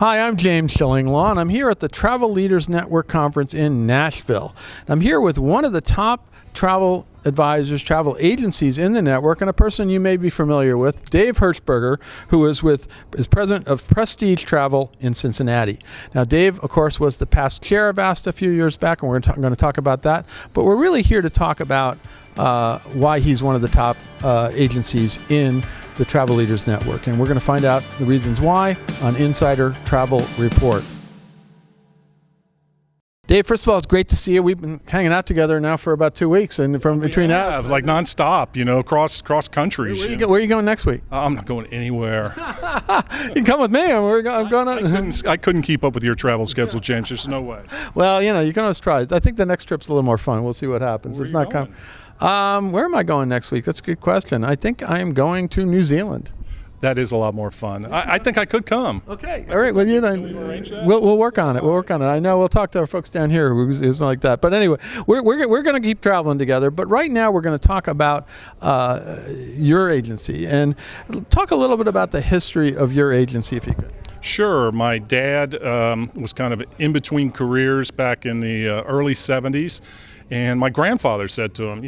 Hi, I'm James Shillinglaw, and I'm here at the Travel Leaders Network Conference in Nashville. I'm here with one of the top travel advisors, travel agencies in the network, and a person you may be familiar with, Dave Hershberger, who is president of Prestige Travel in Cincinnati. Now, Dave, of course, was the past chair of ASTA a few years back, and we're going to talk about that. But we're really here to talk about why he's one of the top agencies in the Travel Leaders Network. And we're going to find out the reasons why on Insider Travel Report. Dave, first of all, it's great to see you. We've been hanging out together now for about 2 weeks, and from between that, like nonstop, across countries. Where are you going next week? I'm not going anywhere. You can come with me. I'm going. I couldn't keep up with your travel schedule, James. There's no way. Well, you can always try. I think the next trip's a little more fun. We'll see what happens. Where are you going? Where am I going next week? That's a good question. I think I am going to New Zealand. That is a lot more fun. I think I could come. Okay. All right. Well, we'll work on it. We'll work on it. I know we'll talk to our folks down here who's like that. But anyway, we're going to keep traveling together. But right now we're going to talk about your agency and talk a little bit about the history of your agency, if you could. Sure. My dad was kind of in between careers back in the early 70s. And my grandfather said to him,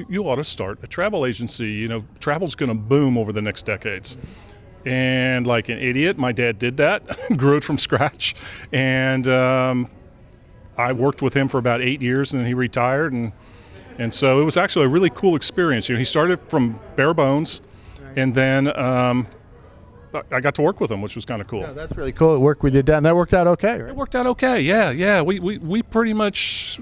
you ought to start a travel agency. Travel's going to boom over the next decades. And like an idiot, my dad did that, grew it from scratch. And I worked with him for about 8 years, and then he retired. And so it was actually a really cool experience. He started from bare bones, and then I got to work with him, which was kind of cool. Yeah, that's really cool. It worked with your dad, and that worked out okay, right? It worked out okay, yeah. We pretty much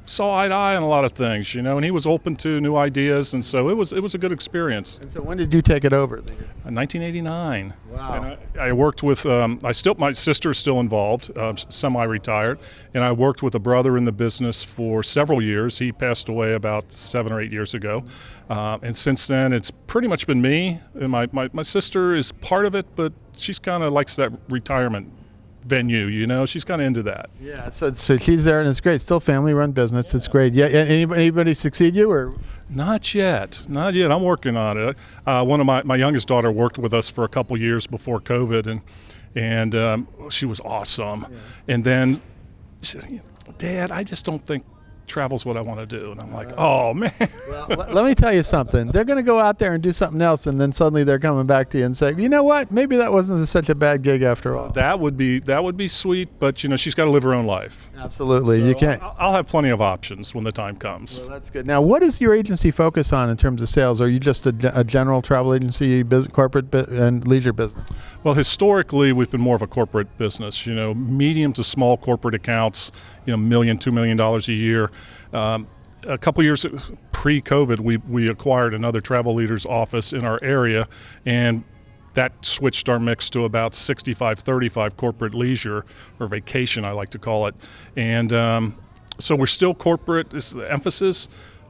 saw eye to eye on a lot of things, and he was open to new ideas, and so it was a good experience. And so when did you take it over? 1989. Wow. And I worked with my sister is still involved, semi-retired, and I worked with a brother in the business for several years. He passed away about 7 or 8 years ago, and since then it's pretty much been me. And my sister is part of it, but she's kind of likes that retirement venue, she's kind of into that. Yeah, so she's there, and it's great. Still family-run business. Yeah. It's great. Yeah, anybody succeed you or? Not yet. I'm working on it. One of my youngest daughter worked with us for a couple years before COVID, and she was awesome. Yeah. And then she said, "Dad, I just don't think travel's what I want to do." And I'm like, oh man. Well, let me tell you something. They're going to go out there and do something else, and then suddenly they're coming back to you and saying, you know what, maybe that wasn't such a bad gig after all. That would be sweet, but she's got to live her own life. Absolutely. So you can't. I'll have plenty of options when the time comes. Well, that's good. Now, what does your agency focus on in terms of sales? Are you just a general travel agency, corporate and leisure business? Well, historically, we've been more of a corporate business, medium to small corporate accounts, $1 million, $2 million a year. A couple years pre-COVID, we acquired another travel leaders office in our area, and that switched our mix to about 65-35 corporate leisure, or vacation, I like to call it. And so we're still corporate is the emphasis,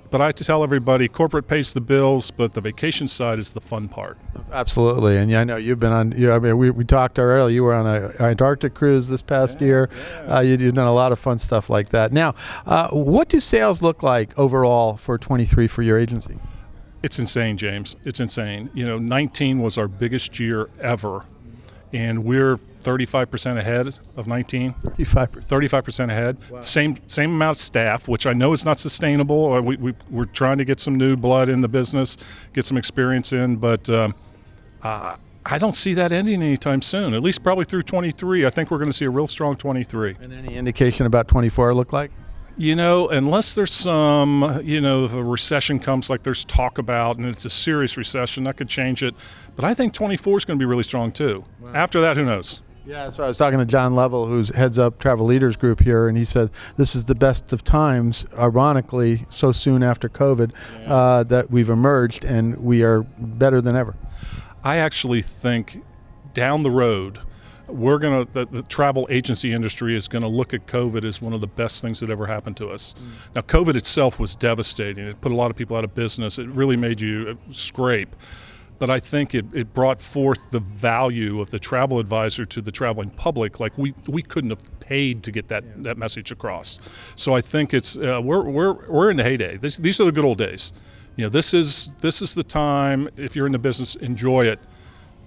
but I have to tell everybody, corporate pays the bills, but the vacation side is the fun part. Absolutely, and I know you've been on. We talked earlier. You were on an Antarctic cruise this past year. Yeah. You've done a lot of fun stuff like that. Now, what do sales look like overall for 23 for your agency? It's insane, James. It's insane. 19 was our biggest year ever, and we're 35% ahead of 19. 35% ahead. Wow. Same amount of staff, which I know is not sustainable. We're trying to get some new blood in the business, get some experience in, but I don't see that ending anytime soon. At least probably through 23. I think we're going to see a real strong 23. And any indication about 24 look like? Unless there's some, if a recession comes like there's talk about, and it's a serious recession, that could change it. But I think 24 is going to be really strong too. Wow. After that, who knows? Yeah, so I was talking to John Lovell, who heads up Travel Leaders Group here, and he said this is the best of times, ironically, so soon after COVID, that we've emerged, and we are better than ever. I actually think down the road, the travel agency industry is going to look at COVID as one of the best things that ever happened to us. Now, COVID itself was devastating. It put a lot of people out of business. It really made you scrape. But I think it brought forth the value of the travel advisor to the traveling public. Like we couldn't have paid to get that message across. So I think it's we're in the heyday. These are the good old days. This is the time. If you're in the business, enjoy it,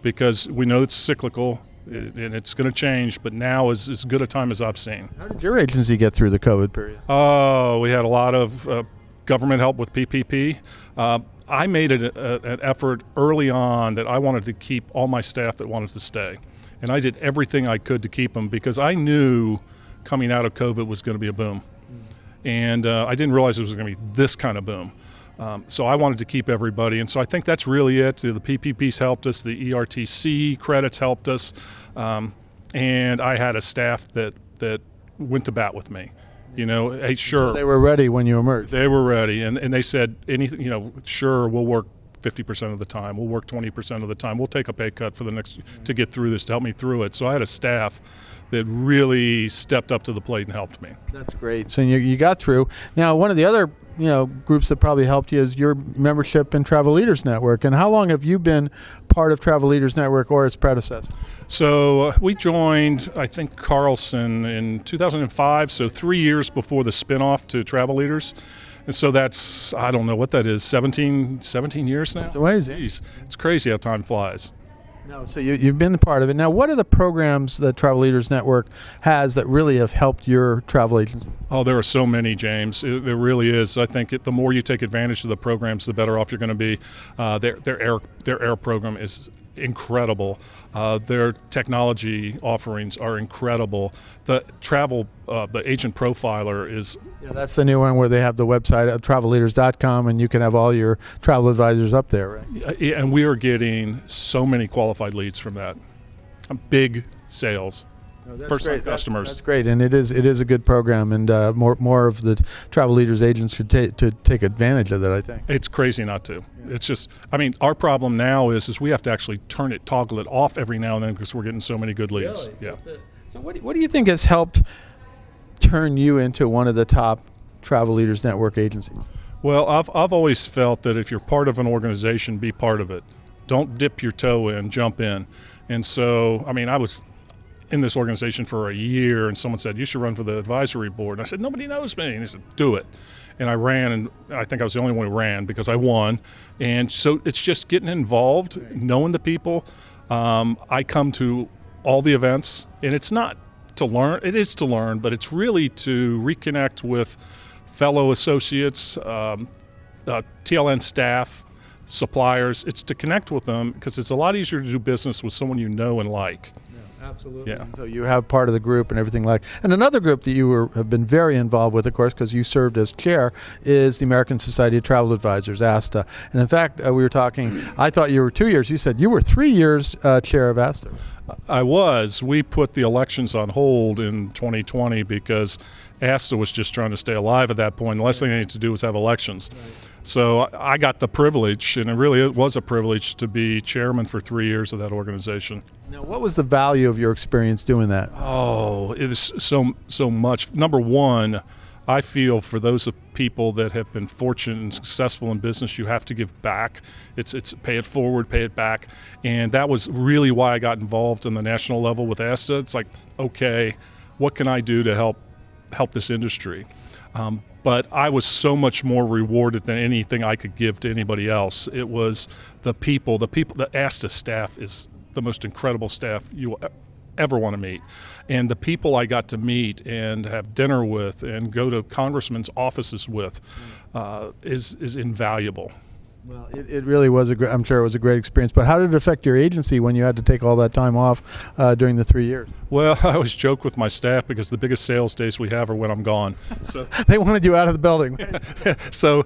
because we know it's cyclical, and it's going to change, but now is as good a time as I've seen. How did your agency get through the COVID period? Oh, we had a lot of government help with PPP. I made an effort early on that I wanted to keep all my staff that wanted to stay. And I did everything I could to keep them because I knew coming out of COVID was going to be a boom. And I didn't realize it was going to be this kind of boom. So I wanted to keep everybody. And so I think that's really it. The PPPs helped us. The ERTC credits helped us. And I had a staff that went to bat with me. You know, hey, sure. So they were ready when you emerged. They were ready. And they said, anything, you know, sure, we'll work 50% of the time. We'll work 20% of the time. We'll take a pay cut for the next to get through this, to help me through it. So I had a staff that really stepped up to the plate and helped me. That's great. So you got through. Now, one of the other groups that probably helped you is your membership in Travel Leaders Network. And how long have you been part of Travel Leaders Network or its predecessor? So we joined, I think, Carlson in 2005, so 3 years before the spinoff to Travel Leaders. And so that's, I don't know what that is, 17 years now? That's amazing. Jeez, it's crazy how time flies. No, so you've been a part of it. Now, what are the programs that Travel Leaders Network has that really have helped your travel agency? Oh, there are so many, James. There really is. I think the more you take advantage of the programs, the better off you're going to be. Their air program is incredible. Their technology offerings are incredible. The travel, the agent profiler is... Yeah, that's the new one where they have the website at travelleaders.com, and you can have all your travel advisors up there, right? And we are getting so many qualified leads from that. Big sales. First-time customers. That's great, and it is a good program, and more of the Travel Leaders agents should take advantage of that, I think. It's crazy not to. Yeah. It's just, I mean, our problem now is we have to actually toggle it off every now and then because we're getting so many good leads. Really? Yeah. So what do you think has helped turn you into one of the top Travel Leaders Network agencies? Well, I've always felt that if you're part of an organization, be part of it. Don't dip your toe in, jump in. And so, I mean, I was in this organization for a year, and someone said, you should run for the advisory board. And I said, nobody knows me. And he said, do it. And I ran, and I think I was the only one who ran because I won. And so it's just getting involved, knowing the people. I come to all the events, and it's not to learn. It is to learn, but it's really to reconnect with fellow associates, TLN staff, suppliers. It's to connect with them because it's a lot easier to do business with someone you know and like. Absolutely. Yeah. And so you have part of the group and everything like. And another group that you have been very involved with, of course, because you served as chair, is the American Society of Travel Advisors, ASTA. And in fact, we were talking, I thought you were 2 years. You said you were 3 years chair of ASTA. I was. We put the elections on hold in 2020 because ASTA was just trying to stay alive at that point. The last thing they needed to do was have elections. Right. So I got the privilege, and it was a privilege to be chairman for 3 years of that organization. Now, what was the value of your experience doing that? Oh, it is so much. Number one, I feel for those people that have been fortunate and successful in business, you have to give back. It's pay it forward, pay it back. And that was really why I got involved in the national level with ASTA. It's like, okay, what can I do to help this industry? But I was so much more rewarded than anything I could give to anybody else. It was the people. The ASTA staff is the most incredible staff you will ever want to meet. And the people I got to meet and have dinner with and go to congressmen's offices with is invaluable. Well, it really was I'm sure it was a great experience. But how did it affect your agency when you had to take all that time off during the 3 years? Well, I always joke with my staff because the biggest sales days we have are when I'm gone. So they wanted you out of the building. So,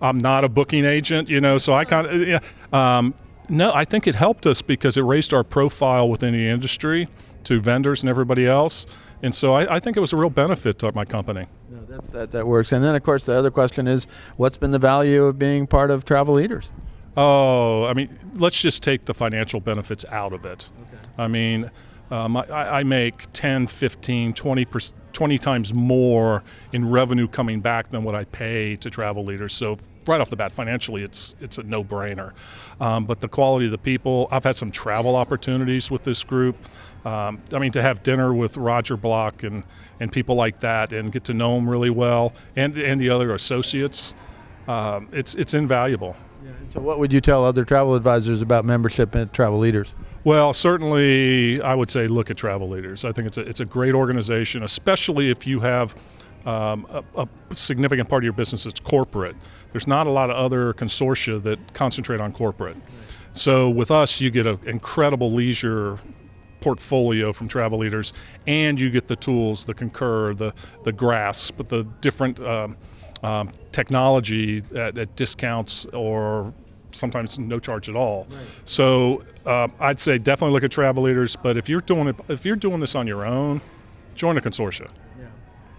I'm not a booking agent, so I kind of, no, I think it helped us because it raised our profile within the industry to vendors and everybody else. And so I think it was a real benefit to my company. No, that works. And then, of course, the other question is, what's been the value of being part of Travel Leaders? Oh, I mean, let's just take the financial benefits out of it. Okay. I mean, I make 10, 15, 20 times more in revenue coming back than what I pay to Travel Leaders. So right off the bat, financially, it's a no-brainer. But the quality of the people, I've had some travel opportunities with this group. I mean, to have dinner with Roger Block and people like that and get to know them really well, and the other associates, it's invaluable. So what would you tell other travel advisors about membership at Travel Leaders? Well, certainly I would say look at Travel Leaders. I think it's a great organization, especially if you have a significant part of your business that's corporate. There's not a lot of other consortia that concentrate on corporate. So with us, you get an incredible leisure portfolio from Travel Leaders, and you get the tools, the Concur, the Grasp, the different technology at discounts or sometimes no charge at all. Right. So I'd say definitely look at Travel Leaders. But if you're doing this on your own, join a consortia.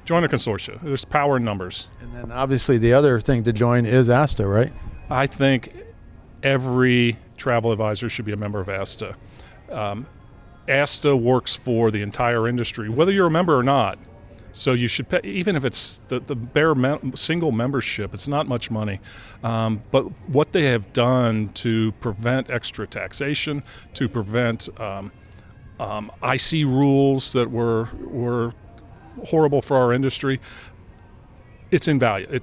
Join a consortia. There's power in numbers. And then obviously the other thing to join is ASTA, right? I think every travel advisor should be a member of ASTA. ASTA works for the entire industry, whether you're a member or not. So you should pay, even if it's the bare single membership, it's not much money. But what they have done to prevent extra taxation, to prevent IC rules that were horrible for our industry, it's invaluable.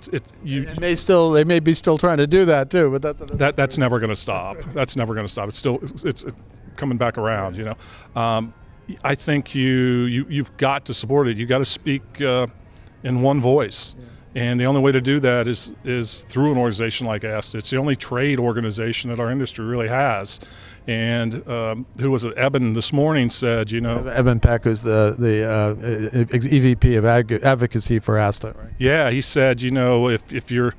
They may be still trying to do that too, but that's never going to stop. That's never going to stop. It's coming back around. You know, I think you've got to support it. You got to speak in one voice. And the only way to do that is through an organization like ASTA. It's the only trade organization that our industry really has. And who was it? Eben this morning said, you know, Eben Peck, who's the EVP of advocacy for ASTA, right? Yeah, he said, you know, if you're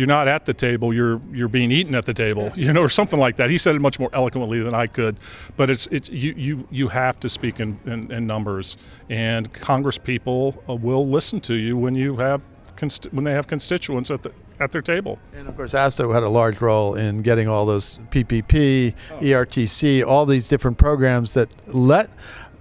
not at the table, you're being eaten at the table, you know, or something like that. He said it much more eloquently than I could. But you have to speak in numbers, and Congress people will listen to you when they have constituents at their table. And of course, ASTA had a large role in getting all those PPP, ERTC, all these different programs that let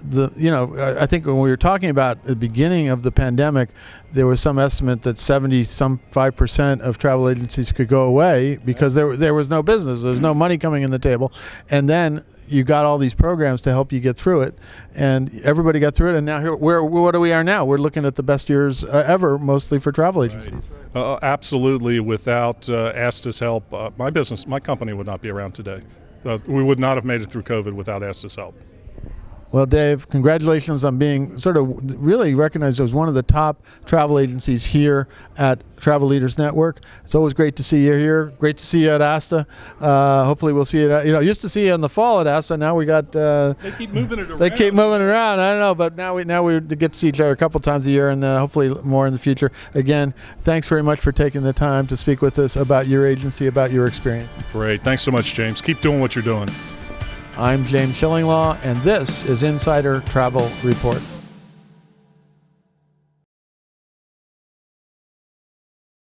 I think when we were talking about the beginning of the pandemic, there was some estimate that 5% of travel agencies could go away because there was no business, there was no money coming in the table, and then you got all these programs to help you get through it, and everybody got through it, and now what we are now? We're looking at the best years ever, mostly for travel agencies. Right. Absolutely. Without ASTA's help, my company would not be around today. We would not have made it through COVID without ASTA's help. Well, Dave, congratulations on being sort of really recognized as one of the top travel agencies here at Travel Leaders Network. It's always great to see you here. Great to see you at ASTA. Hopefully we'll see you at, used to see you in the fall at ASTA. Now we got... they keep moving it around. They keep moving around. I don't know, but now we get to see each other a couple times a year, and hopefully more in the future. Again, thanks very much for taking the time to speak with us about your agency, about your experience. Great. Thanks so much, James. Keep doing what you're doing. I'm James Shillinglaw, and this is Insider Travel Report.